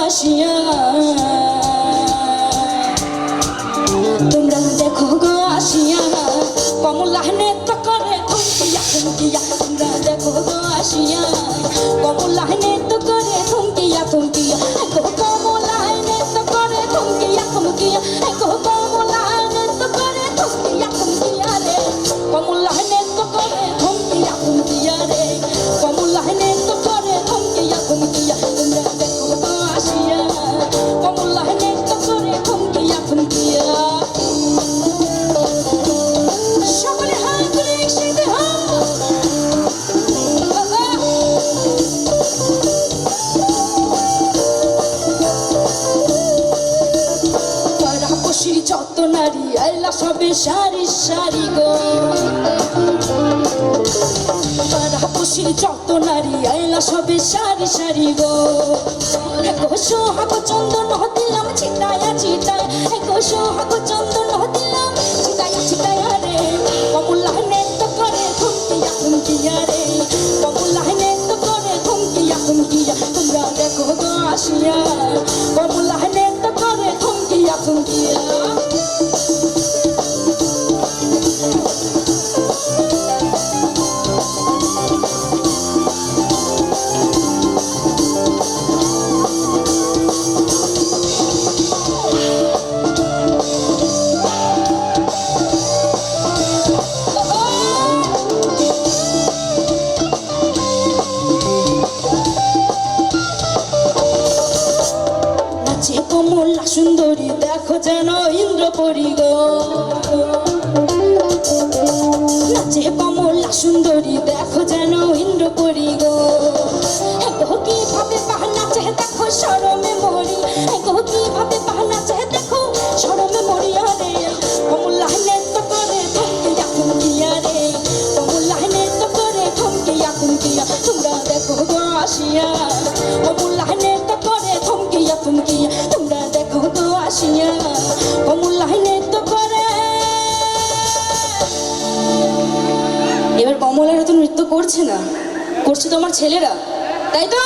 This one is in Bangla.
আসিয়া তোমরা দেখো গো আসিয়া কমলা নৃত্য করে থমকিয়া থমকিয়া তোমরা দেখো গো আসিয়া কমলা নৃত্য করে থমকিয়া থমকিয়া গো কমলা নৃত্য করে থমকিয়া থমকিয়া গো কমলা নৃত্য করে থমকিয়া থমকিয়া রে কমলা নৃত্য করে থমকিয়া থমকিয়া রে কমলা নৃত্য করে থমকিয়া থমকিয়া তোমরা দেখো গো আসিয়া কমলা নৃত্য করে থমকিয়া থমকিয়া সকলে হাত তুলে একসাথে পাড়াপড়শির যত নারী আইলা সবে সারি সারি গো পাড়াপড়শির যত নারী আইলা সবে সারি সারি গো গো সোহাগ চন্দন দিলাম ছিটায়া ছিটায় গো সোহাগ চন্দন দিলাম ছিটায়া ছিটায়া রে কমলা নৃত্য করে থমকিয়া থমকিয়া রে কমলা নৃত্য করে থমকিয়া থমকিয়া তোমরা দেখো গো আসিয়া কমলা নৃত্য করে থমকিয়া থমকিয়া কমলা সুন্দরী দেখো যেন ইন্দ্রপরি গো নাচে কমলা সুন্দরী দেখো যেন ইন্দ্রপরি গো গো কিভাবে পাহা নাচে দেখো শরমে মরি গো কিভাবে পাহা নাচে দেখো শরমে মরি রে কমলা নৃত্য করে থমকিয়া থমকিয়া রে কমলা নৃত্য করে থমকিয়া থমকিয়া তোমরা দেখো গো আসিয়া কমলা নৃত্য করে থমকিয়া থমকিয়া তোমরা দেখো গো আসিয়া কমলা নৃত্য করে এবার কমলারা তো নৃত্য করছে না করছে তোমার ছেলেরা তাই তো